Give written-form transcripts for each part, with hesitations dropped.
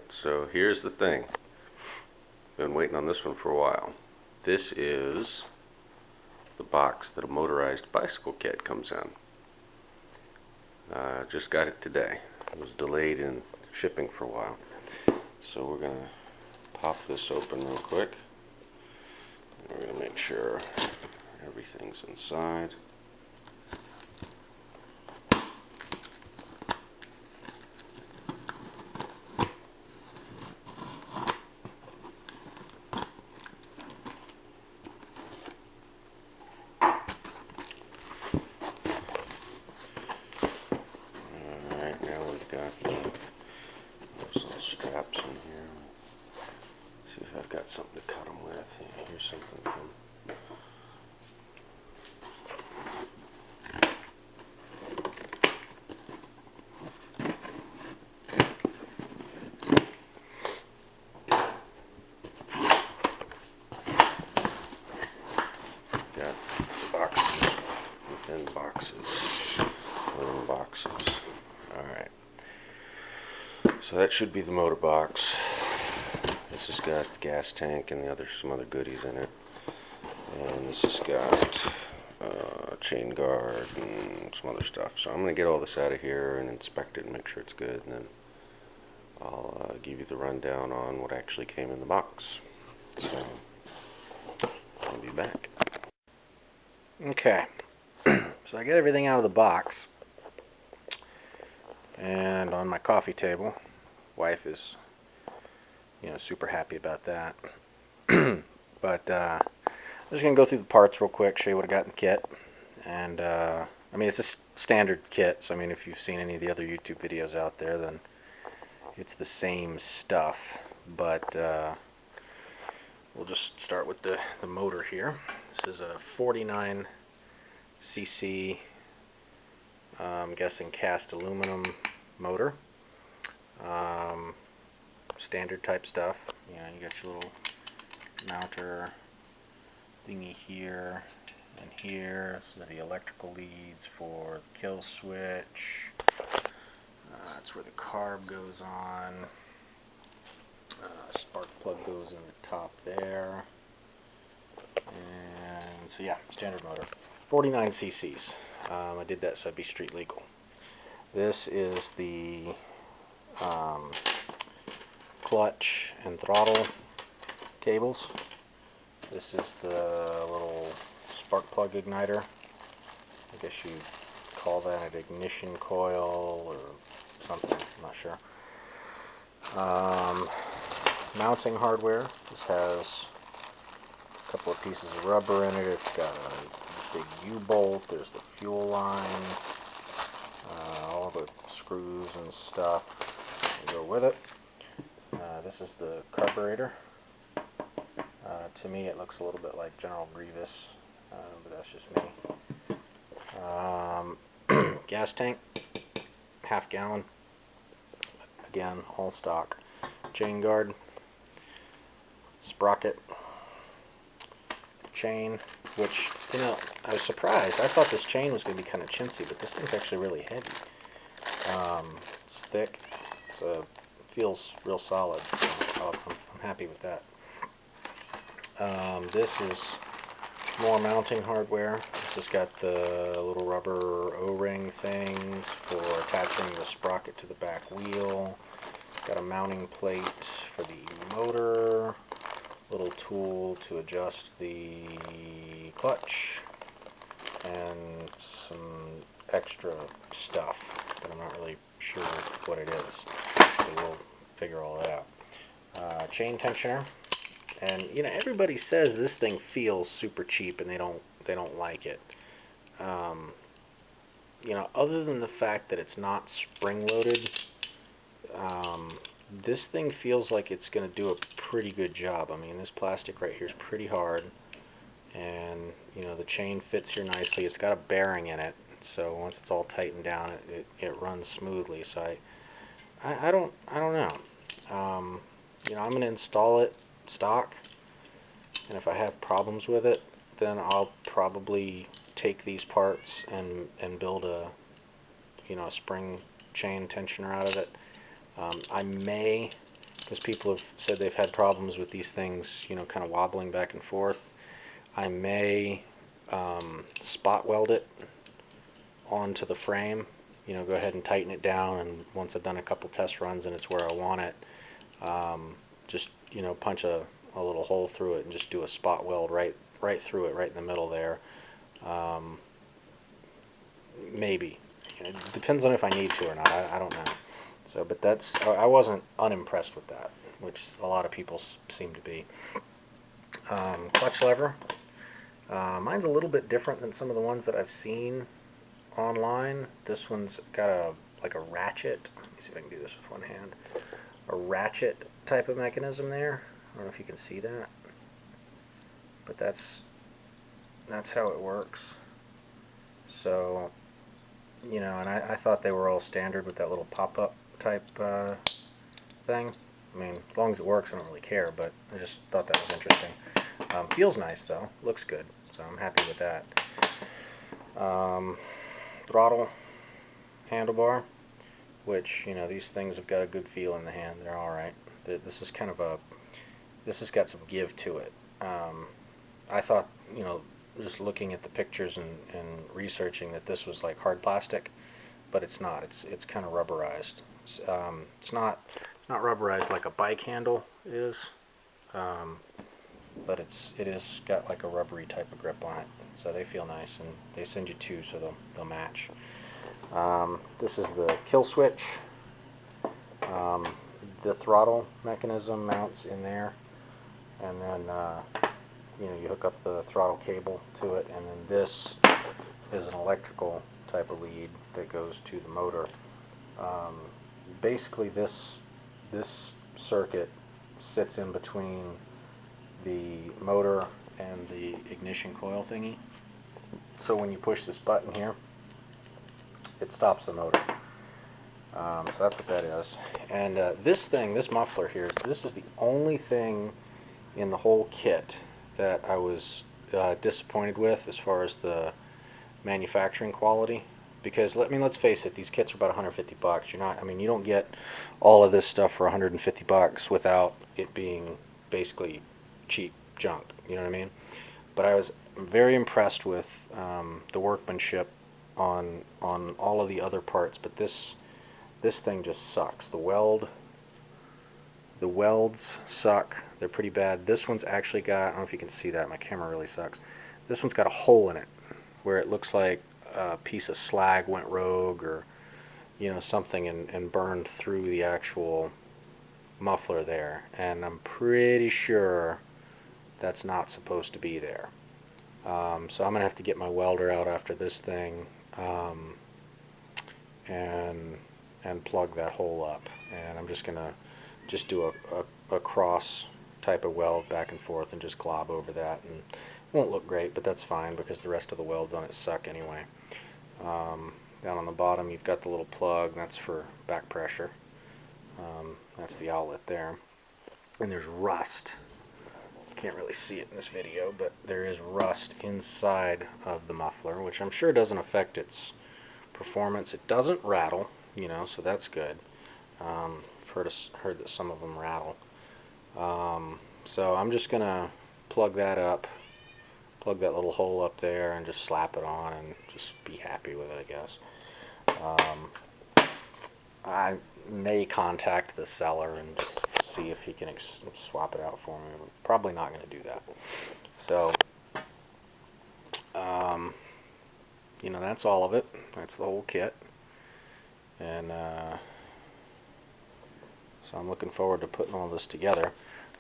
so here's the thing. Been waiting on this one for a while. This is the box that a motorized bicycle kit comes in. Just got it today. It was delayed in shipping for a while. So we're going to pop this open real quick. We're going to make sure everything's inside. Alright, now we've got those little straps in here. Let's see if I've got something to cut them with. Yeah, here's something from got boxes within boxes within boxes. Alright, so that should be the motor box. This has got the gas tank and some other goodies in it, and this has got chain guard and some other stuff. So I'm going to get all this out of here and inspect it and make sure it's good, and then I'll give you the rundown on what actually came in the box. So I'll be back. Okay, so I get everything out of the box, and on my coffee table. Wife is, super happy about that. But I'm just gonna go through the parts real quick, show you what I got in the kit, and it's a standard kit. So if you've seen any of the other YouTube videos out there, then it's the same stuff. But we'll just start with the motor here. This is a 49 cc, I'm guessing cast aluminum motor. Standard type stuff. You got your little mounter thingy here and here. So the electrical leads for the kill switch. That's where the carb goes on. Spark plug goes in the top there. And so yeah, standard motor. 49 cc's. I did that so I'd be street legal. This is the clutch and throttle cables. This is the little spark plug igniter. I guess you'd call that an ignition coil or something, I'm not sure. Mounting hardware. This has a couple of pieces of rubber in it. It's got a big U-bolt. There's the fuel line. All the screws and stuff that go with it. This is the carburetor. To me it looks a little bit like General Grievous, but that's just me. Gas tank, half gallon. Again, all stock. Chain guard, sprocket, chain, which, I was surprised. I thought this chain was going to be kind of chintzy, but this thing's actually really heavy. It's thick, so it feels real solid. So I'm happy with that. This is more mounting hardware. It's just got the little rubber O-ring things for attaching the sprocket to the back wheel. Got a mounting plate for the motor, little tool to adjust the clutch, and some extra stuff, but I'm not really sure what it is, so we'll figure all that out. Chain tensioner, and everybody says this thing feels super cheap, and they don't like it. Other than the fact that it's not spring loaded, this thing feels like it's going to do a pretty good job. This plastic right here is pretty hard, and the chain fits here nicely. It's got a bearing in it, so once it's all tightened down, it runs smoothly. So I don't know. I'm going to install it stock, and if I have problems with it, then I'll probably take these parts and build a spring chain tensioner out of it. I may because people have said they've had problems with these things, you know, kind of wobbling back and forth. I may spot weld it onto the frame, you know, go ahead and tighten it down, and once I've done a couple test runs and it's where I want it, just, you know, punch a little hole through it and just do a spot weld right through it, right in the middle there. Maybe. It depends on if I need to or not. I don't know. So, but that's, I wasn't unimpressed with that, which a lot of people seem to be. Clutch lever. Mine's a little bit different than some of the ones that I've seen online. This one's got like a ratchet. Let me see if I can do this with one hand. A ratchet type of mechanism there. I don't know if you can see that, but that's how it works. So, you know, and I thought they were all standard with that little pop-up type thing. I mean, as long as it works, I don't really care, but I just thought that was interesting. Feels nice, though. Looks good, so I'm happy with that. Throttle, handlebar, which, you know, these things have got a good feel in the hand. They're all right. This is kind of this has got some give to it. I thought, you know, just looking at the pictures and researching, that this was like hard plastic, but it's not. It's kind of rubberized. It's not rubberized like a bike handle is, but it is got like a rubbery type of grip on it. So they feel nice, and they send you two, so they'll match. This is the kill switch. The throttle mechanism mounts in there, and then you know, you hook up the throttle cable to it, and then this is an electrical type of lead that goes to the motor. Basically, this circuit sits in between the motor and the ignition coil thingy. So when you push this button here, it stops the motor. So that's what that is. And this muffler here, this is the only thing in the whole kit that I was disappointed with as far as the manufacturing quality. Because let's face it, these kits are about 150 bucks. You don't get all of this stuff for 150 bucks without it being basically cheap junk. You know what I mean? But I was very impressed with the workmanship on all of the other parts. But this thing just sucks. The welds suck. They're pretty bad. This one's actually got, I don't know if you can see that, my camera really sucks. This one's got a hole in it where it looks like a piece of slag went rogue, or, you know, something, and burned through the actual muffler there. And I'm pretty sure that's not supposed to be there. So I'm going to have to get my welder out after this thing and plug that hole up. And I'm just going to do a cross type of weld back and forth and just glob over that. And it won't look great, but that's fine because the rest of the welds on it suck anyway. Down on the bottom you've got the little plug, that's for back pressure. That's the outlet there. And there's rust. You can't really see it in this video, but there is rust inside of the muffler, which I'm sure doesn't affect its performance. It doesn't rattle, you know, so that's good. I've heard that some of them rattle. So I'm just gonna plug that up, plug that little hole up there, and just slap it on and just be happy with it, I guess. I may contact the seller and just see if he can swap it out for me. I'm probably not going to do that. So, you know, that's all of it. That's the whole kit. And so I'm looking forward to putting all this together.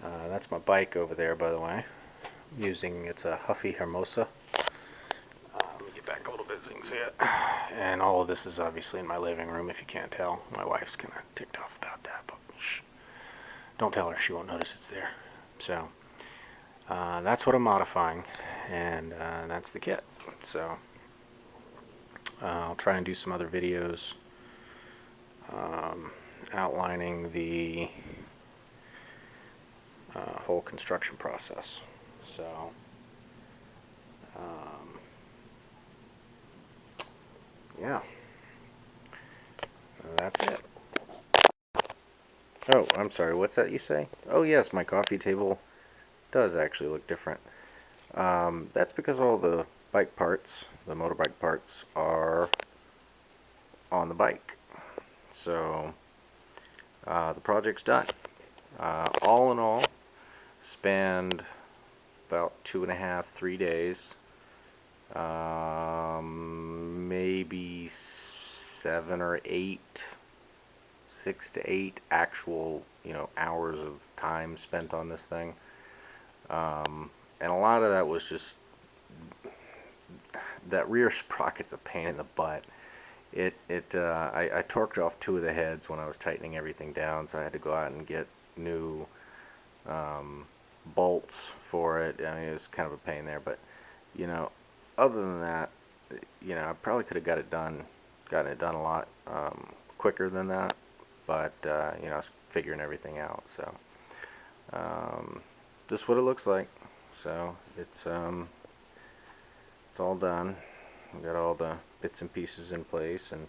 That's my bike over there, by the way. It's a Huffy Hermosa. Let me get back a little bit so you can see it. And all of this is obviously in my living room, if you can't tell. My wife's kind of ticked off about that, but shh. Don't tell her, she won't notice it's there. So, that's what I'm modifying, and that's the kit. So, I'll try and do some other videos outlining the whole construction process. So, yeah, that's it. Oh, I'm sorry, what's that you say? Oh yes, my coffee table does actually look different. That's because all the bike parts, the motorbike parts, are on the bike. So the project's done. All in all, spanned about 2.5, 3 days. Maybe 7 or 8, 6 to 8 actual, hours of time spent on this thing. And a lot of that was just that rear sprocket's a pain in the butt. I torqued off 2 of the heads when I was tightening everything down, so I had to go out and get new bolts for it. I mean, it was kind of a pain there, but other than that, I probably could have gotten it done a lot quicker than that. But I was figuring everything out. So this is what it looks like. So it's all done. We got all the bits and pieces in place, and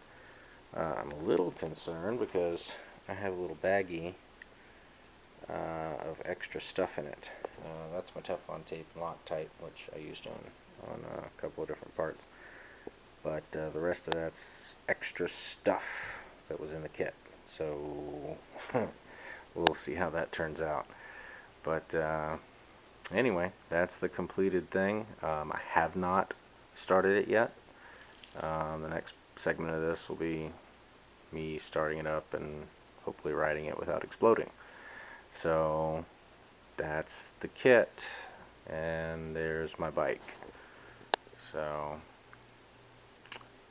I'm a little concerned because I have a little baggie of extra stuff in it. That's my Teflon tape and Loctite, which I used on a couple of different parts. But the rest of that's extra stuff that was in the kit. So we'll see how that turns out. But anyway, that's the completed thing. I have not started it yet. The next segment of this will be me starting it up and hopefully riding it without exploding. So that's the kit, and there's my bike. So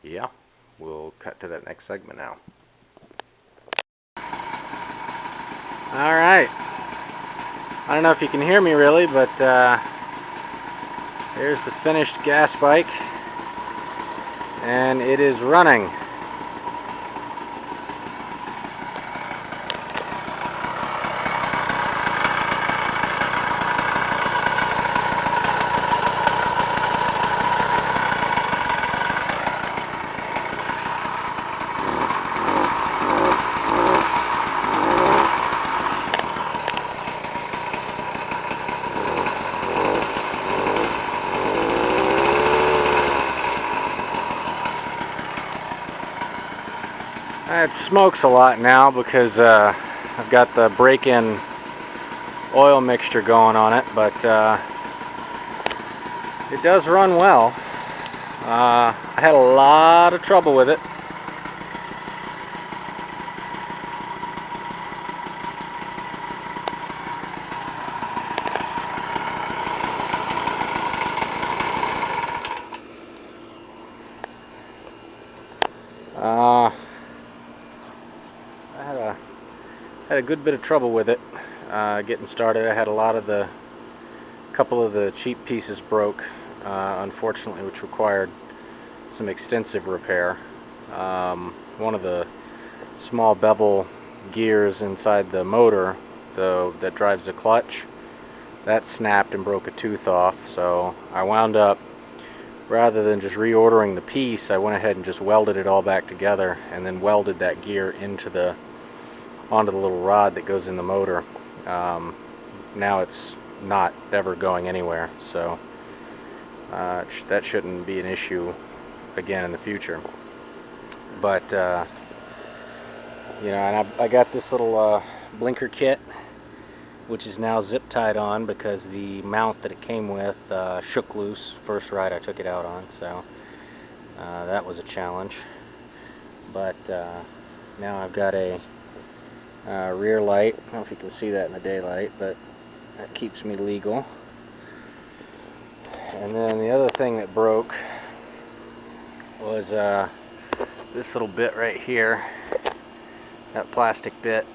yeah, we'll cut to that next segment now. Alright, I don't know if you can hear me really, but there's the finished gas bike, and it is running. It smokes a lot now because I've got the break-in oil mixture going on it, but it does run well. I had a lot of trouble with it. Had a good bit of trouble with it getting started. I had a couple of the cheap pieces broke, unfortunately, which required some extensive repair. One of the small bevel gears inside the motor, that drives the clutch, that snapped and broke a tooth off. So I wound up, rather than just reordering the piece, I went ahead and just welded it all back together, and then welded that gear onto the little rod that goes in the motor. Now it's not ever going anywhere, so that shouldn't be an issue again in the future. But and I got this little blinker kit, which is now zip tied on because the mount that it came with shook loose first ride I took it out on, so that was a challenge. But now I've got a rear light. I don't know if you can see that in the daylight, but that keeps me legal. And then the other thing that broke was this little bit right here. That plastic bit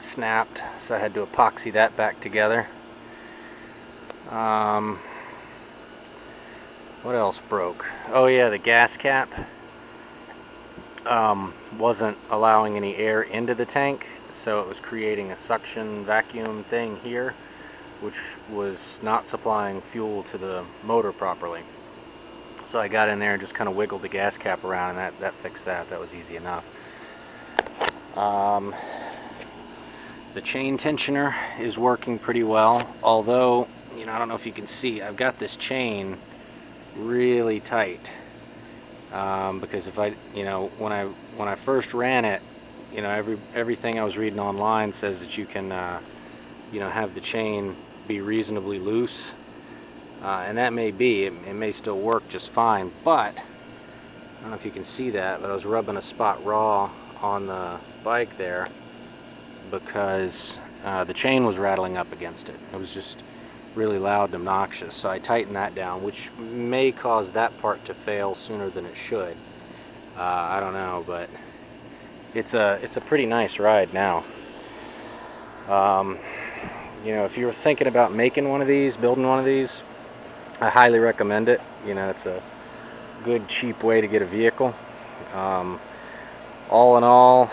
snapped, so I had to epoxy that back together. What else broke? Oh yeah, the gas cap wasn't allowing any air into the tank, so it was creating a suction vacuum thing here, which was not supplying fuel to the motor properly. So I got in there and just kind of wiggled the gas cap around, and that fixed that. That was easy enough. The chain tensioner is working pretty well, although, you know, I don't know if you can see, I've got this chain really tight. Because if I, you know, when I first ran it, you know, everything I was reading online says that you can, you know, have the chain be reasonably loose, and that may be. It may still work just fine, but I don't know if you can see that, but I was rubbing a spot raw on the bike there because the chain was rattling up against it. It was just really loud and obnoxious, so I tightened that down, which may cause that part to fail sooner than it should. I don't know, but it's a pretty nice ride now. You know, if you're thinking about making one of these, building one of these, I highly recommend it. You know, it's a good, cheap way to get a vehicle. All in all,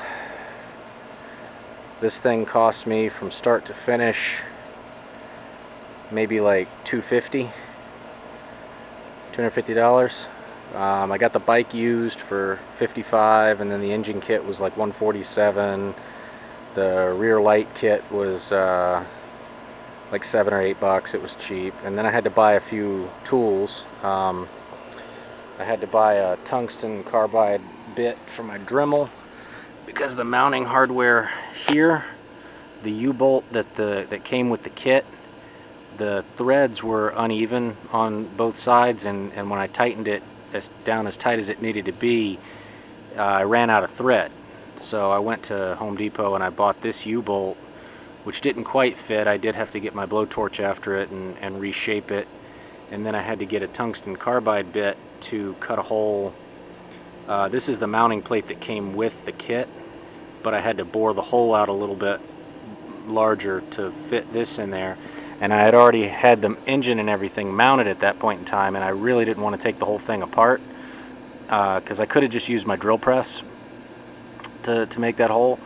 this thing cost me from start to finish maybe like $250. I got the bike used for $55, and then the engine kit was like $147. The rear light kit was like $7 or $8. It was cheap, and then I had to buy a few tools. I had to buy a tungsten carbide bit for my Dremel because the mounting hardware here, the U-bolt that came with the kit, the threads were uneven on both sides, and when I tightened it down as tight as it needed to be, I ran out of thread. So I went to Home Depot and I bought this U-bolt, which didn't quite fit. I did have to get my blowtorch after it and reshape it, and then I had to get a tungsten carbide bit to cut a hole. This is the mounting plate that came with the kit, but I had to bore the hole out a little bit larger to fit this in there. And I had already had the engine and everything mounted at that point in time, and I really didn't want to take the whole thing apart because I could have just used my drill press to make that hole,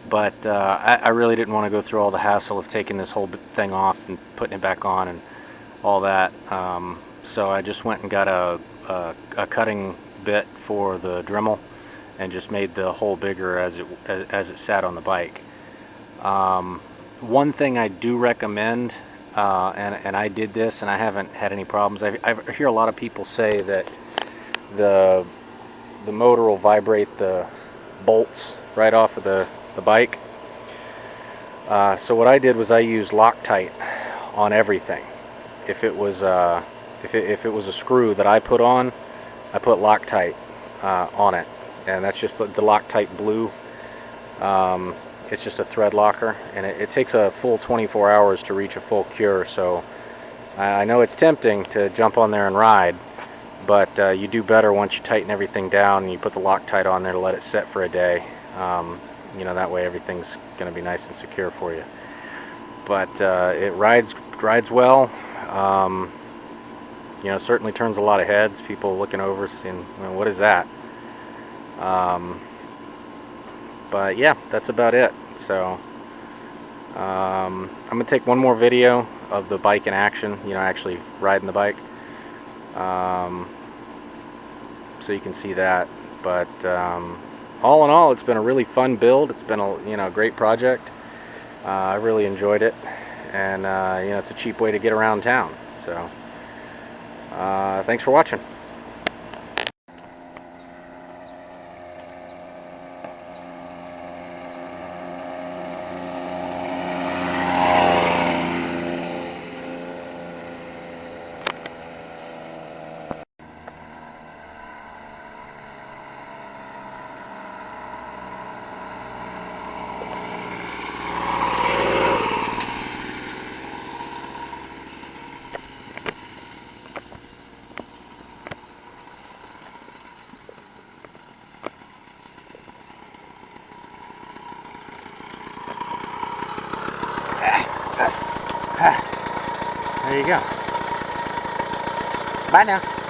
but I really didn't want to go through all the hassle of taking this whole thing off and putting it back on and all that. So I just went and got a cutting bit for the Dremel and just made the hole bigger as it sat on the bike. One thing I do recommend, and I did this and I haven't had any problems. I hear a lot of people say that the motor will vibrate the bolts right off of the bike. So what I did was I used Loctite on everything. If it was if it was a screw that I put on, I put Loctite on it, and that's just the Loctite Blue. It's just a thread locker, and it takes a full 24 hours to reach a full cure. So I know it's tempting to jump on there and ride, but you do better once you tighten everything down and you put the Loctite on there to let it set for a day. You know, that way everything's going to be nice and secure for you. But it rides well. You know, certainly turns a lot of heads. People looking over, saying, well, "What is that?" But yeah, that's about it. So I'm gonna take one more video of the bike in action, you know, actually riding the bike, so you can see that. But all in all, it's been a really fun build. It's been a great project. I really enjoyed it, and you know, it's a cheap way to get around town. So thanks for watching. There you go. Bye now.